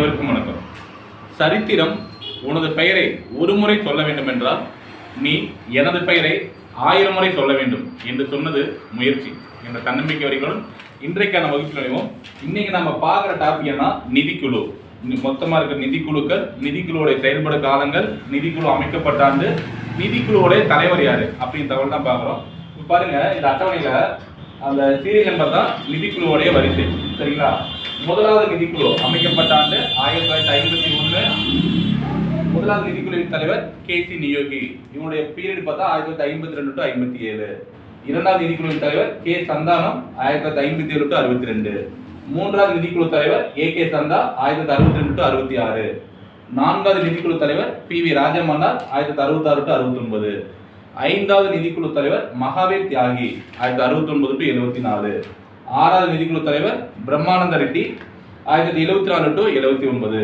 அனைவருக்கும் வணக்கம். சரித்திரம் உனது பெயரை ஒரு முறை சொல்ல வேண்டும் என்றால் நீ எனது பெயரை 1000 முறை சொல்ல வேண்டும் என்று சொன்னது முயற்சி என்ற தன்னம்பிக்கை வரிகளுடன் இன்றைக்கான வகுப்பு நுழைவோம். இன்னைக்கு நம்ம பார்க்குற டாபிக் என்ன, நிதிக்குழு. மொத்தமாக இருக்கிற நிதிக்குழுக்கள், நிதிக்குழுவோட செயல்பட காலங்கள், நிதிக்குழு அமைக்கப்பட்ட ஆண்டு, நிதிக்குழுவோட தலைவர் யாரு அப்படின்னு தகவல் தான் பார்க்குறோம். இப்போ பாருங்க, இந்த அட்டவணையில் அந்த சீரியல் நம்பர் தான் நிதிக்குழுவோடைய வரிசை. சரிங்களா? முதலாவது நிதிக்குழு அமைக்கப்பட்ட ஆண்டு 1951. முதலாவது நிதிக்குழுவின் தலைவர் கேசி நியோகி. இவனுடைய பீரியட் பார்த்தா 1952 to 57. இரண்டாவது நிதிக்குழுவின் தலைவர் கே சந்தானம் 1957 to 62. மூன்றாவது நிதிக்குழு தலைவர் கே சந்தா 1962 to 66. நான்காவது நிதிக்குழு தலைவர் வி ராஜமன்னார் 1966 to 69. ஐந்தாவது நிதிக்குழு தலைவர் மகாவீர் தியாகி 1969 to 74. ஆறாவது நிதிக்குழு தலைவர் பிரம்மானந்த ரெட்டி 1974 to 79.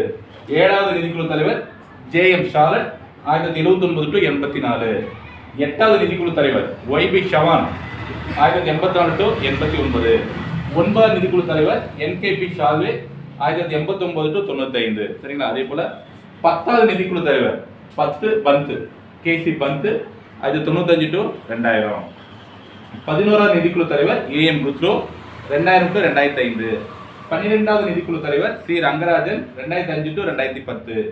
ஏழாவது நிதிக்குழு தலைவர் ஜே.எம். ஷாலட் 1979 to 84. எட்டாவது நிதிக்குழு தலைவர் ஒய்.பி. Sean 1984 to 89. ஒன்பதாவது நிதிக்குழு தலைவர் என்.கே.பி. ஷால்வே 1989 to 95. சரிங்களா? அதே போல 10வது நிதிக்குழு தலைவர் பந்த் கே.சி. பந்த் 1995 to 2000. 11வது நிதிக்குழு தலைவர் ஏ.எம். ருத்ரோ 2000 to 2005. 12வது நிதிக்குழு தலைவர் சி. ரங்கராஜன் 2005 to 2010.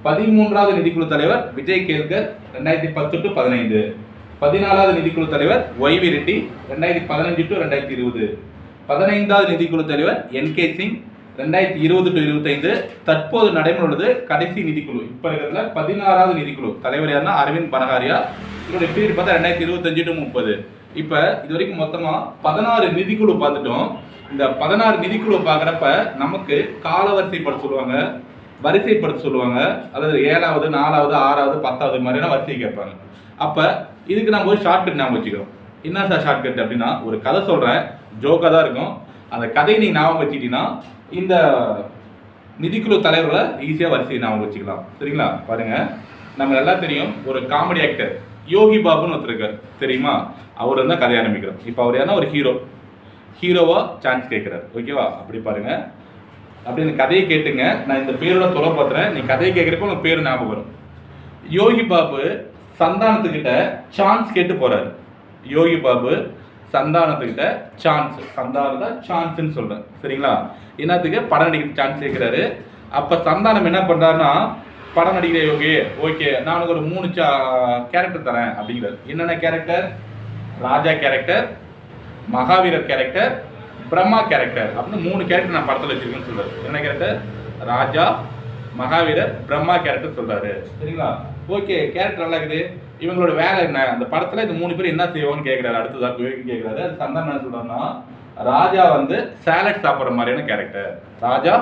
13வது நிதிக்குழு தலைவர் விஜய் கேல்கர் 2010 to 15. 14வது நிதிக்குழு தலைவர் ஒய்.வி. ரெட்டி 2015 to 2020. 15வது நிதிக்குழு தலைவர் என்.கே. சிங் 2020 to 25. தற்போது நடைமுறை கடைசி நிதிக்குழு இப்ப இருக்கிறதுல 16வது நிதிக்குழு தலைவர் யாருன்னா அரவிந்த் பனகாரியா. இதோட பீரியட் பார்த்தா 2025 to 30. இப்ப இது வரைக்கும் மொத்தமா 16 நிதிக்குழு பார்த்துட்டோம். இந்த 16 நிதிக்குழு பார்க்குறப்ப நமக்கு காலவரிசைப்படுத்த சொல்லுவாங்க, வரிசைப்படுத்த சொல்லுவாங்க. அதாவது 7வது 4வது 6வது 10வது மாதிரியான வரிசை கேட்பாங்க. அப்ப இதுக்கு நம்ம ஒரு ஷார்ட்கட் ஞாபகம் வச்சுக்கிறோம். என்ன சார் ஷார்ட்கட் அப்படின்னா, ஒரு கதை சொல்றேன், ஜோக்கா தான் இருக்கும். அந்த கதையை நீங்க ஞாபகம் வச்சுக்கிட்டீங்கன்னா இந்த நிதிக்குழு தலைவர்களை ஈஸியாக வரிசையை ஞாபகம் வச்சுக்கலாம். சரிங்களா? பாருங்க, நம்ம நல்லா தெரியும், ஒரு காமெடி ஆக்டர் யோகி பாபுன்னு ஒருத்தர் இருக்கார், தெரியுமா? அவர் தான் கதையை ஆரம்பிக்கிறோம். இப்போ அவர் என்ன, ஒரு ஹீரோவா சான்ஸ் கேட்குறாரு. ஓகேவா? அப்படி பாருங்க, அப்படி இந்த கதையை கேட்டுங்க. நான் இந்த பேரோட தொலை பார்த்துறேன், நீ கதையை கேட்குறப்போ உங்க பேர் ஞாபகம் வரும். யோகி பாபு சந்தானத்துக்கிட்ட சான்ஸ் கேட்டு போறாரு. யோகி பாபு சந்தானத்துக்கிட்ட சான்ஸ்ன்னு சொல்றேன். சரிங்களா? என்னத்துக்கு? படம் நடிக்கிற சான்ஸ் கேட்கிறாரு. அப்ப சந்தானம் என்ன பண்றாருன்னா, படம் நடிக்கிற யோகி, ஓகே நான் உனக்கு ஒரு 3 கேரக்டர் தரேன் அப்படிங்கிறாரு. என்னென்ன கேரக்டர்? ராஜா கேரக்டர், மகாவீரர் கேரக்டர், பிரம்மா கேரக்டர் அப்படின்னு 3 கேரக்டர் நான் படத்தில் வச்சிருக்கேன்னு சொல்றாரு. என்ன கேரக்டர்? ராஜா, மகாவீரர், பிரம்மா கேரக்டர் சொல்றாரு. சரிங்களா? ஓகே, கேரக்டர் நல்லா இருக்குது. இவங்களோட வேலை என்ன? அந்த படத்துல இந்த 3 பேர் என்ன செய்வாங்கன்னு கேட்கிறாரு. அடுத்ததா கேட்கிறாரு. அது சந்தானம் என்ன சொல்றாருன்னா, ராஜா சாலட் சாப்பிட்ற மாதிரியான கேரக்டர். ராஜா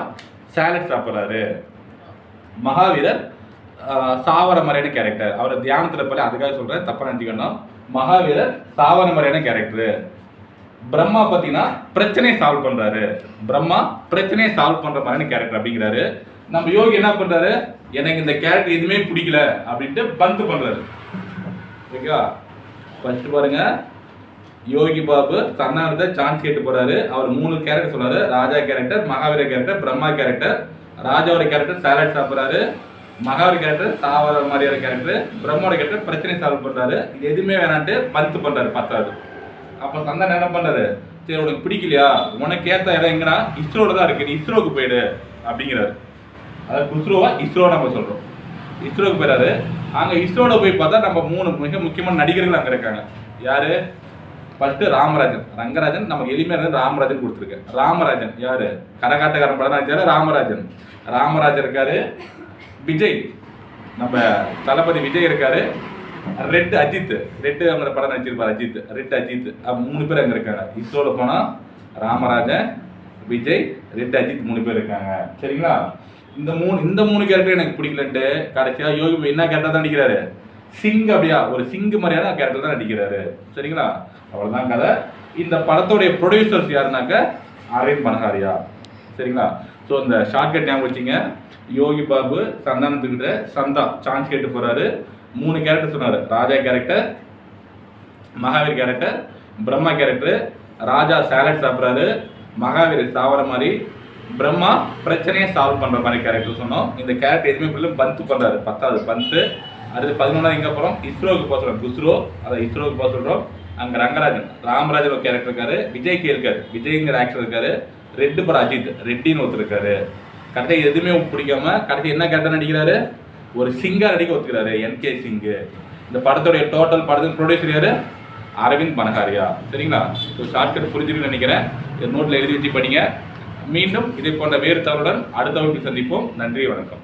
சாலட் சாப்பிட்றாரு. மகாவீரர் சாவர மாதிரியான கேரக்டர். அவர் தியானத்துல போல, அதுக்காக சொல்றேன், தப்பா நினைச்சுக்கணும். மகாவீரர் சாவர மாதிரியான கேரக்டர். பிரம்மா பார்த்தீங்கன்னா பிரச்சனையை சால்வ் பண்றாரு. பிரம்மா பிரச்சனையை சால்வ் பண்ற மாதிரியான கேரக்டர் அப்படிங்கிறாரு. நம்ம யோகி என்ன பண்றாரு, எனக்கு இந்த கேரக்டர் எதுவுமே பிடிக்கல அப்படின்ட்டு பந்து பண்றாரு. ஓகேவா? ஃபர்ஸ்ட் பாருங்க, யோகி பாபு சந்தானத்தை சான்ஸ் கேட்டு போறாரு. அவர் 3 கேரக்டர் சொல்றாரு. ராஜா character, Mahavira character, Brahma character. ராஜாவோட கேரக்டர் சாலட் சாப்பிட்றாரு. மகாவீர கேரக்டர் சாவர மாதிரியான கேரக்டர். பிரம்மோட கேரக்டர் பிரச்சனை சால்வ் பண்றாரு. இது எதுவுமே வேணான்ட்டு பந்து பண்றாரு 10வது. அப்ப சந்தானம் என்ன பண்றாரு, சரி உனக்கு பிடிக்கலையா, உனக்கு ஏத்த இடம் எங்கன்னா இஸ்ரோல தான் இருக்கு, நீ இஸ்ரோக்கு போயிடு அப்படிங்கிறாரு. அதாவது குஸ்ரோவா இஸ்ரோ நம்ம சொல்றோம். இஸ்ரோக்கு போயிடாரு. அங்க இஸ்ரோல போய் பார்த்தா நம்ம 3 மிக முக்கியமான நடிகர்கள் அங்க இருக்காங்க. யாரு? ஃபர்ஸ்ட் ராமராஜன். ரங்கராஜன் நமக்கு எளிமையாக ராமராஜன் கொடுத்துருக்கேன். ராமராஜன் யாரு? கரகாட்டக்காரன் படம் நடிச்சாரு ராமராஜன். ராமராஜன் இருக்காரு. விஜய், நம்ம தளபதி விஜய் இருக்காரு. ரெட் அஜித், அவங்க படம் நடிச்சிருப்பாரு அஜித், ரெட் அஜித். 3 பேர் அங்க இருக்காங்க. இஸ்ரோல போனா ராமராஜன், விஜய், ரெட் அஜித் 3 பேர் இருக்காங்க. சரிங்களா? இந்த 3 கேரக்டர் எனக்கு பிடிக்கலன்ட்டு கடைசியா யோகி என்ன கேரக்டர் தான் நடிக்கிறாரு? சிங். அப்படியா, ஒரு சிங் மாதிரியான கேரக்டர் தான் நடிக்கிறாரு. சரிங்களா? அவ்வளவுதான் கதை. இந்த படத்தோடைய ப்ரொடியூசர்ஸ் யாருனாக்க அரவிந்த் பனகாரியா. சரிங்களா? ஸோ இந்த ஷார்ட்கட் ஞாபகம் வச்சுங்க. யோகி பாபு சந்தானத்துக்கிட்ட சான்ஸ் கேட்டு போறாரு. 3 கேரக்டர் சொன்னாரு. Raja character, Mahavir character, Brahma character. Raja salad சாப்பிட்றாரு, மகாவீர் சாவர மாதிரி, பிரம்மா பிரச்சனையை சால்வ் பண்ணுற மாதிரி கேரக்டர் சொன்னோம். இந்த கேரக்டர் எதுவுமே புரியல, பந்த் பண்ணுறாரு, 10வது பந்த். அடுத்து 11வது எங்கே போகிறோம், இஸ்ரோவுக்கு போக சொல்கிறோம், குஸ்ரோ, அதை இஸ்ரோவுக்கு போக சொல்கிறோம். அங்கே ரங்கராஜன், ராமராஜன் ஒரு கேரக்டர் இருக்காரு, விஜய்க்கு இருக்காரு, விஜய்ங்கிற ஆக்டர் இருக்காரு, ரெட்டு படம் அஜித், ரெட்டின்னு ஒருத்தர் இருக்காரு. கடைசி எதுவுமே பிடிக்காம கடைசி என்ன கேரக்டர் நடிக்கிறாரு, ஒரு சிங்கா நடிக்க ஒத்துக்கிறாரு, என்கே சிங்கு. இந்த படத்துடைய டோட்டல் படத்தின் ப்ரொடியூசர் யாரு, அரவிந்த் பனகாரியா. சரிங்களா? ஒரு ஷார்ட்கட் புரிஞ்சுன்னு நினைக்கிறேன். நோட்டில் எழுதி வச்சு படிங்க. மீண்டும் இதை போன்ற வேறு தகவலுடன் அடுத்த வகுப்பில் சந்திப்போம். நன்றி, வணக்கம்.